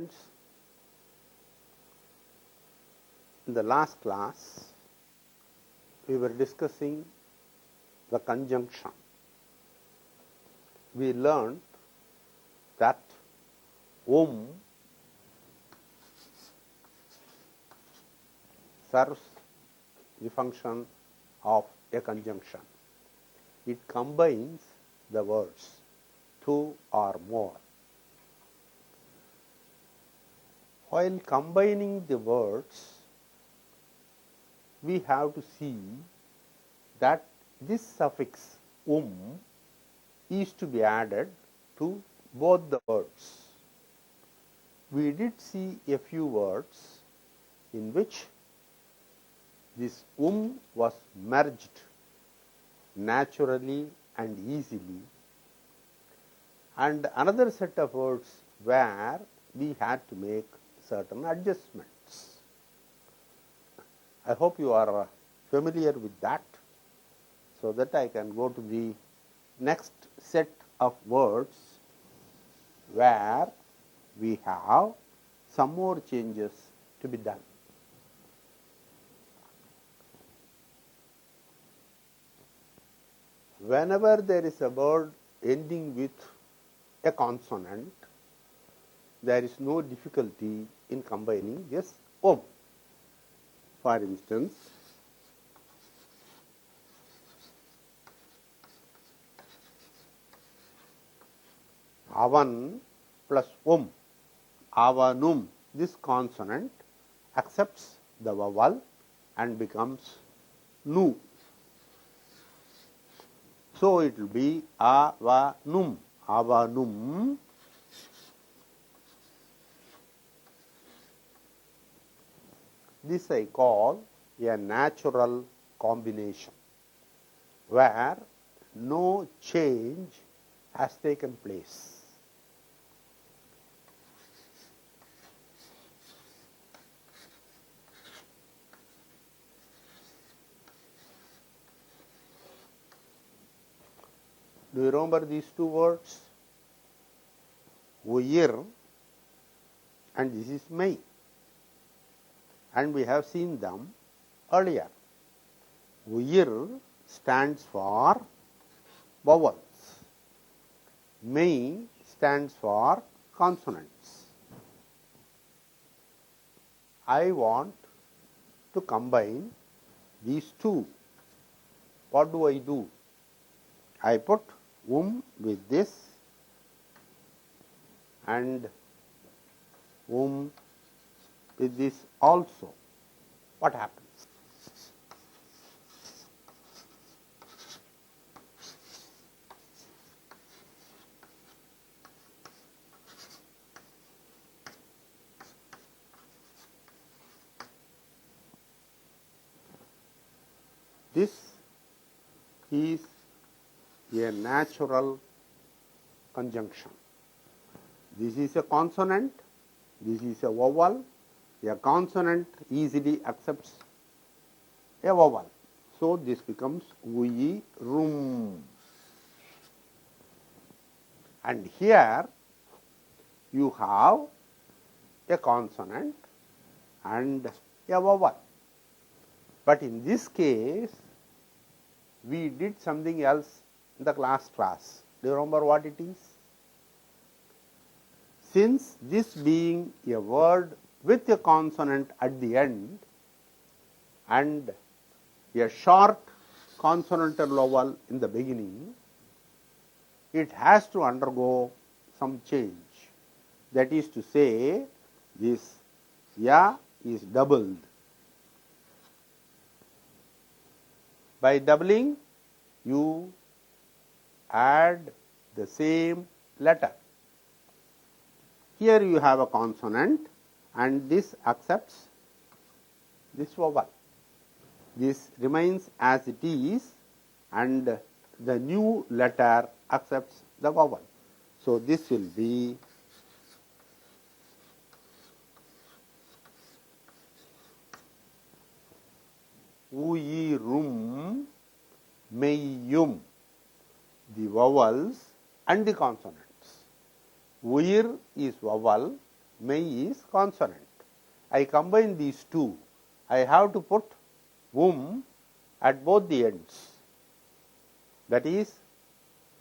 Friends, in the last class, we were discussing the conjunction. We learned that serves the function of a conjunction. It combines the words two or more. While combining the words, we have to see that this suffix is to be added to both the words. We did see a few words in which this was merged naturally and easily, and another set of words where we had to make certain adjustments. I hope you are familiar with that, so that I can go to the next set of words where we have some more changes to be done. Whenever there is a word ending with a consonant, there is no difficulty in combining this For instance, avan plus avanum, this consonant accepts the vowel and becomes nu. So it will be avanum, avanum. This I call a natural combination, where no change has taken place. Do you remember these two words? Uyir and this is May. And we have seen them earlier. Uyir stands for vowels. May stands for consonants. I want to combine these two. What do? I put with this and with this also. What happens? This is a natural conjunction. This is a consonant, this is a vowel. A consonant easily accepts a vowel. So this becomes rum. And here you have a consonant and a vowel. But in this case, we did something else in the last class. Do you remember what it is? Since this being a word with a consonant at the end and a short consonantal vowel in the beginning, it has to undergo some change. That is to say, this ya is doubled. By doubling, you add the same letter. Here you have a consonant and this accepts this vowel. This remains as it is and the new letter accepts the vowel. So this will be uyirum, meyyum, the vowels and the consonants. Uyir is vowel, mei is consonant. I combine these two. I have to put at both the ends. That is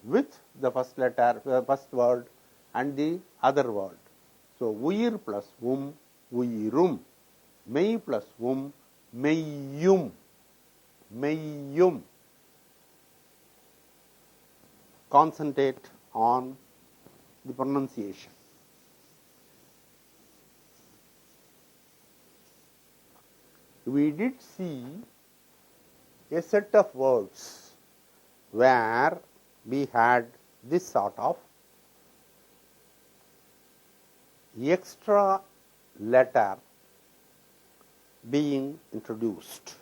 with the first letter, first word and the other word. So, uir plus uirum, mei plus meiyum, meiyum. Concentrate on the pronunciation. We did see a set of words where we had this sort of extra letter being introduced.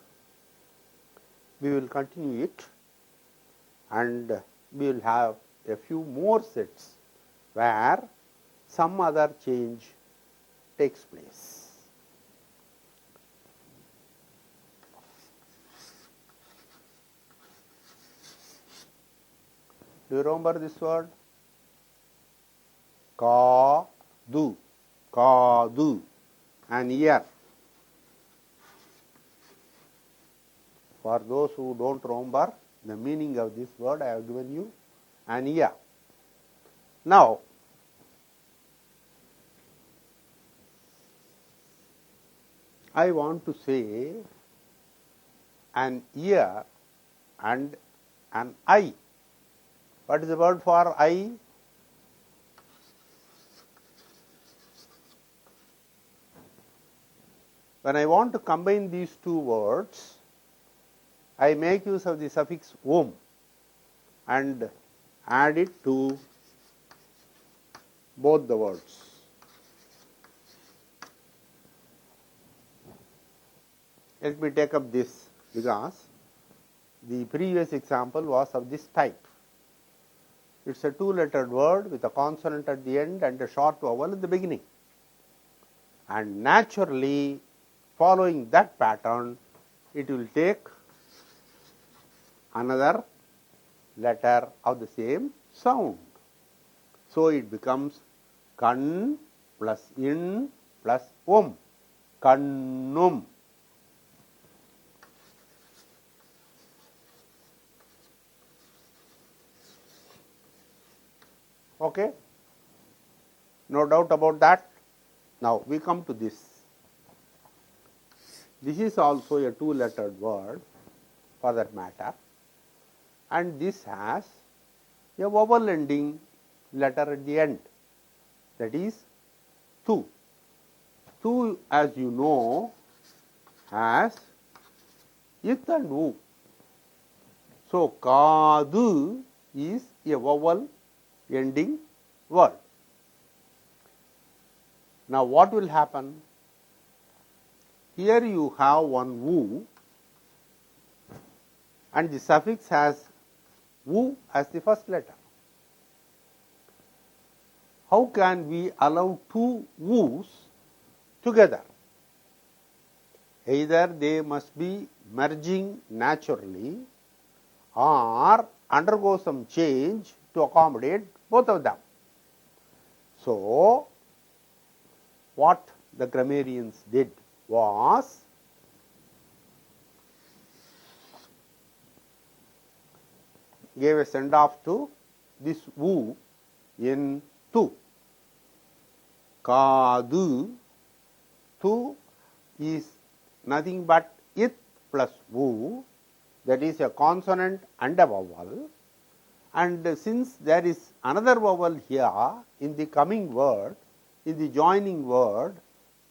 We will continue it, and we will have a few more sets where some other change takes place. Do you remember this word? Ka-du, an ear. For those who don't remember the meaning of this word, I have given you an ear. Now, I want to say an ear and an eye. What is the word for eye? When I want to combine these two words, I make use of the suffix and add it to both the words. Let me take up this because the previous example was of this type. It is a two-lettered word with a consonant at the end and a short vowel in the beginning. And naturally, following that pattern, it will take another letter of the same sound. So, it becomes kan plus in plus kannum. Okay? No doubt about that. Now, we come to this. This is also a two-lettered word for that matter, and this has a vowel ending letter at the end, that is tu. Tu, as you know, has it and u. So, kadu is a vowel ending word. Now, what will happen? Here you have one u and the suffix has u as the first letter. How can we allow two u's together? Either they must be merging naturally or undergo some change to accommodate both of them. So, what the grammarians did was gave a send off to this u in tu. Kadu, tu is nothing but it plus u, that is a consonant and a vowel, and since there is another vowel here in the coming word, in the joining word,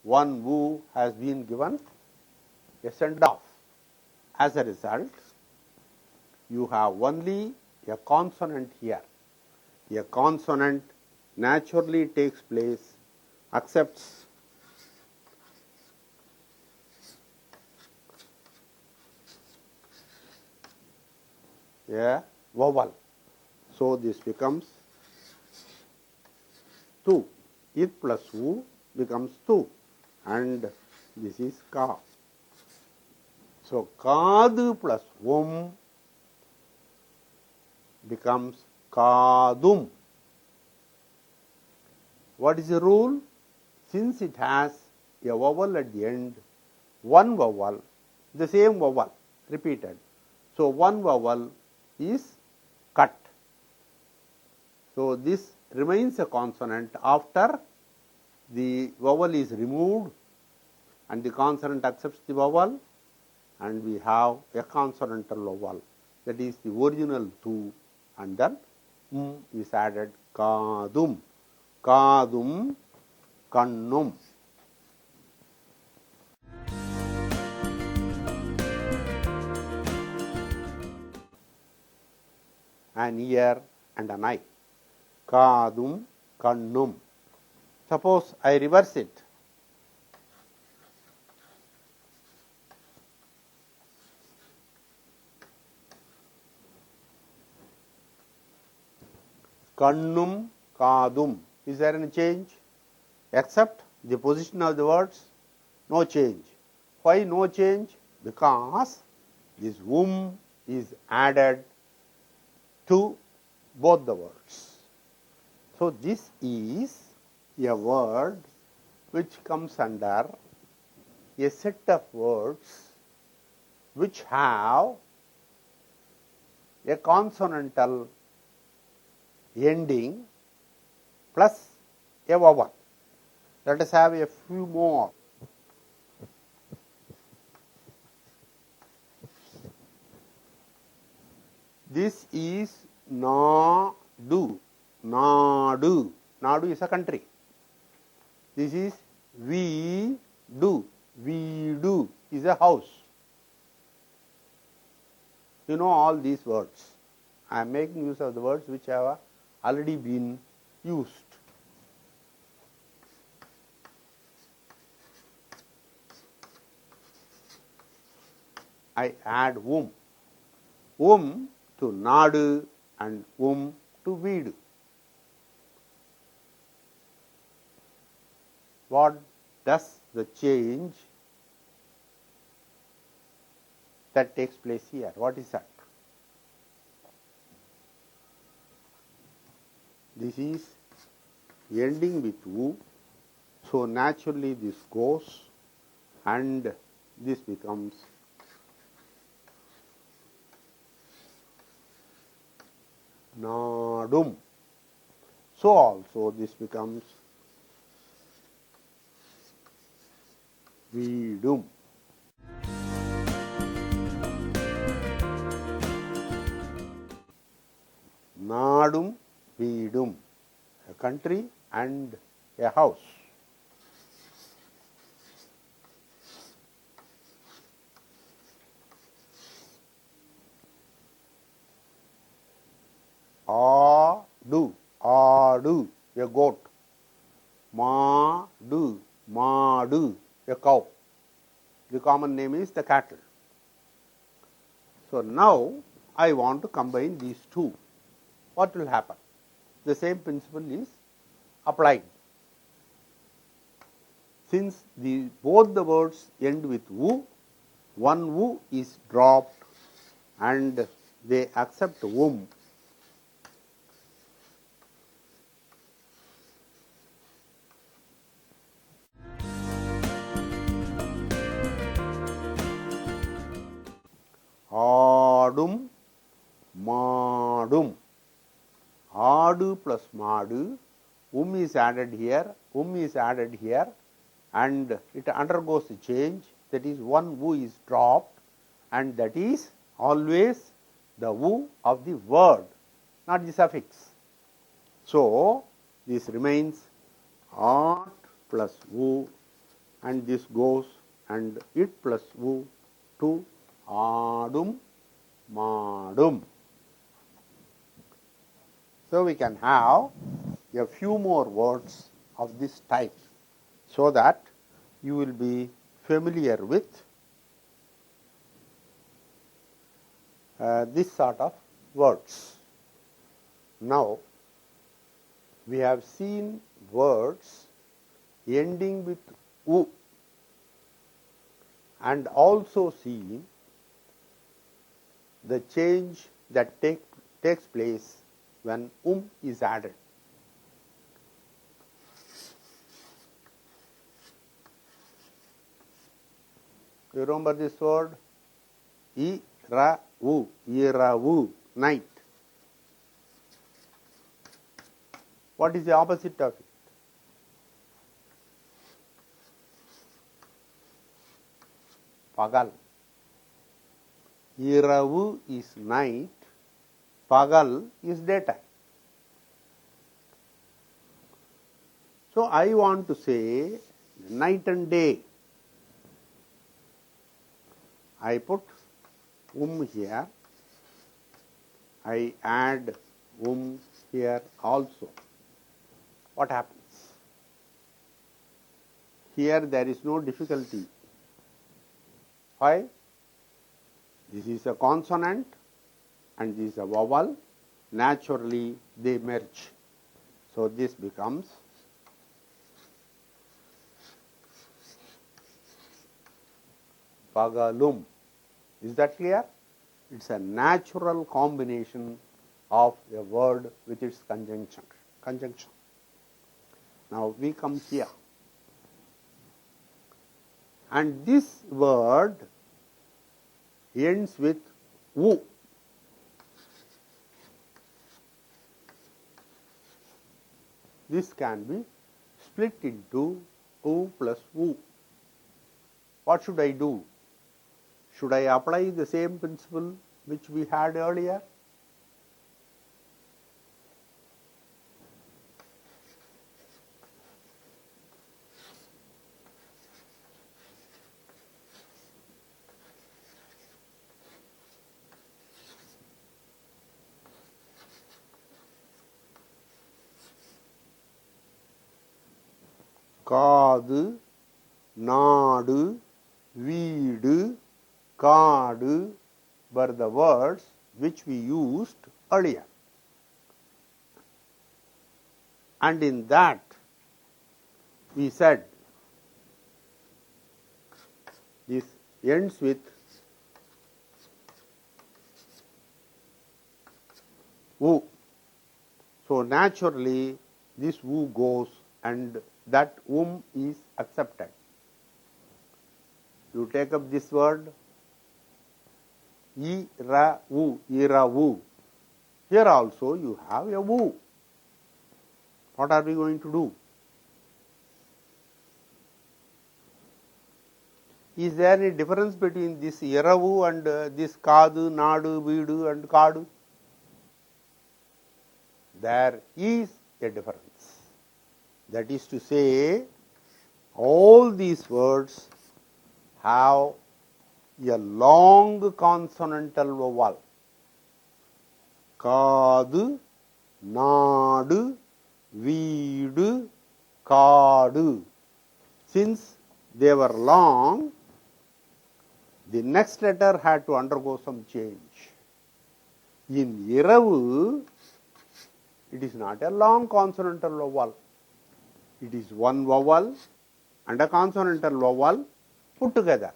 one u has been given a send off. As a result, you have only a consonant here. A consonant naturally takes place, accepts a vowel. So, this becomes tu. It plus u becomes tu, and this is ka. So, kadu plus becomes kadum. What is the rule? since it has a vowel at the end, one vowel, the same vowel repeated. So, one vowel is cut. So, this remains a consonant after the vowel is removed and the consonant accepts the vowel, and we have a consonantal vowel, that is the original tu, and then is added. Kadum, kadum, kannum. An ear and an eye. Kadum, kannum. Suppose I reverse it. Kannum, kadum. Is there any change? Except the position of the words? No change. Why no change? Because this is added to both the words. So, this is a word which comes under a set of words which have a consonantal ending plus a vowel. Let us have a few more. This is Nadu. Nadu. Nadu is a country. This is Veedu. Veedu is a house. You know all these words. I am making use of the words which have already been used. I add to Nadu and to Veedu. What does the change that takes place here? What is that? This is ending with U, so naturally this goes and this becomes Nadum. So also this becomes Veedum. Nadum, Veedum, a country and a house. Adu, a goat. Madu, a cow. The common name is the cattle. So now I want to combine these two. What will happen? The same principle is applied. Since both the words end with U, one U is dropped and they accept Adum, Madum. Adu plus Madu, is added here, and it undergoes a change, that is one U is dropped, and that is always the U of the word, not the suffix. So this remains Art plus U, and this goes and it plus U to Adum, Madum. So we can have a few more words of this type, so that you will be familiar with this sort of words. Now, we have seen words ending with U and also seen the change that takes place when is added. You remember this word? Iravu, iravu, night. What is the opposite of it? Pagal. Iravu is night, pagal is daytime. So I want to say night and day. I put here, I add here also. What happens? Here there is no difficulty. Why? This is a consonant and this is a vowel. Naturally they merge. So this becomes pagalum. Is that clear? It's a natural combination of a word with its conjunction. Now we come here. And this word ends with u. This can be split into u plus u. What should I do? Should I apply the same principle which we had earlier? Kaadu, naadu, veedu, kaadu were the words which we used earlier. And in that we said this ends with u. So naturally this u goes and that is accepted. You take up this word iravu. Here also you have a u. What are we going to do? Is there any difference between this iravu and this kaadu, naadu, veedu and kaadu? There is a difference. That is to say, all these words have a long consonantal vowel. Kaadu, naadu, veedu, kaadu. Since they were long, the next letter had to undergo some change. In iravu, it is not a long consonantal vowel. It is one vowel and a consonantal vowel put together.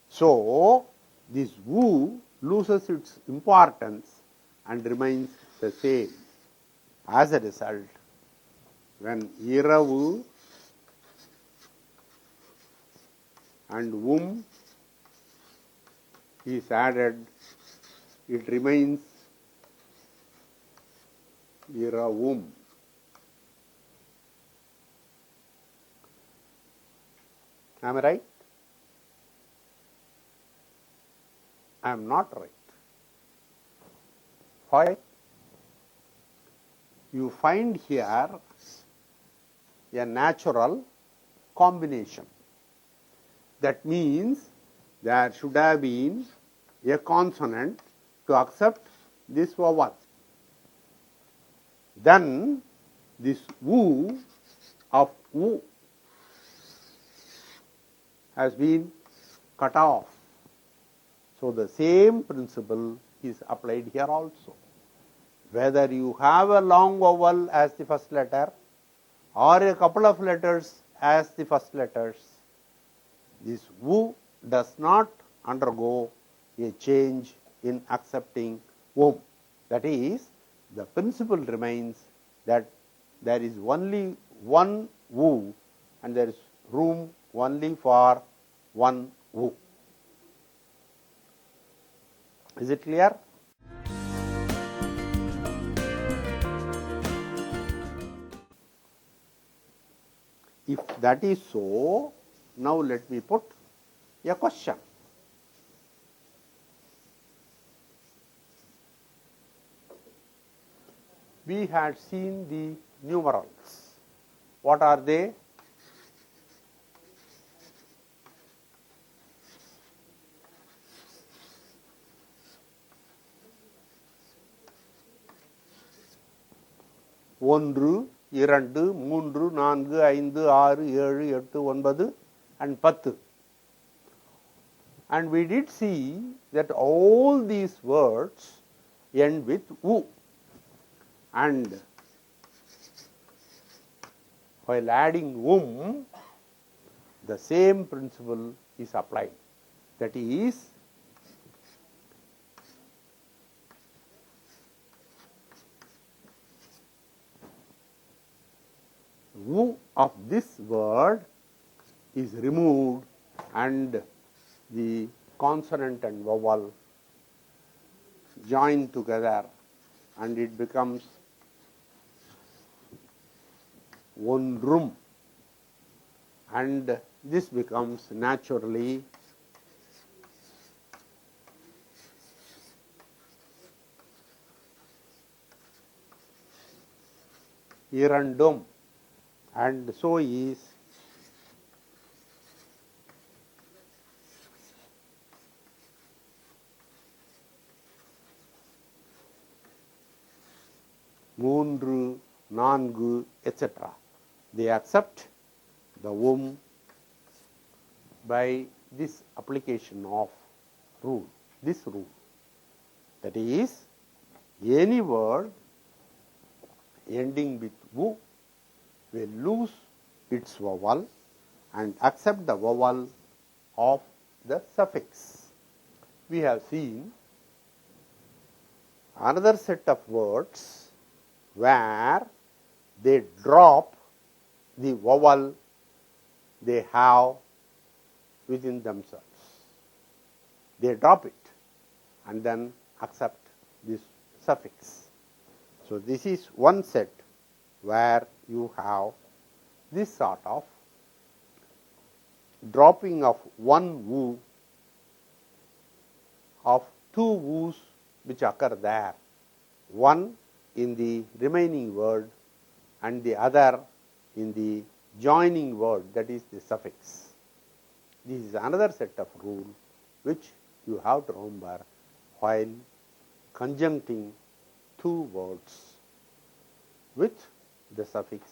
So this u loses its importance and remains the same. As a result, when iravu and is added, it remains iravum. Am I right? I am not right. Why? You find here a natural combination. That means there should have been a consonant to accept this vowel. Then this u of u has been cut off. So the same principle is applied here also. Whether you have a long vowel as the first letter or a couple of letters as the first letters, this u does not undergo a change in accepting That is, the principle remains that there is only one u and there is room only for one u. Is it clear? If that is so, now let me put a question. We had seen the numerals. What are they? ஒன்று, இரண்டு, மூன்று, நான்கு, ஐந்து, ஆறு, ஏழு, எட்டு, ஒன்பது and 10. And we did see that all these words end with u. And while adding the same principle is applied. That is, u of this word is removed and the consonant and vowel join together and it becomes ஒன்றும், and this becomes naturally இரண்டும், and so is மூன்று, நான்கு, etc. They accept the by this application of rule, this rule. That is, any word ending with will lose its vowel and accept the vowel of the suffix. We have seen another set of words where they drop the vowel they have within themselves. They drop it and then accept this suffix. So this is one set where you have this sort of dropping of one wu of two wus which occur there, one in the remaining word and the other in the joining word, that is the suffix. This is another set of rule which you have to remember while conjuncting two words with the suffix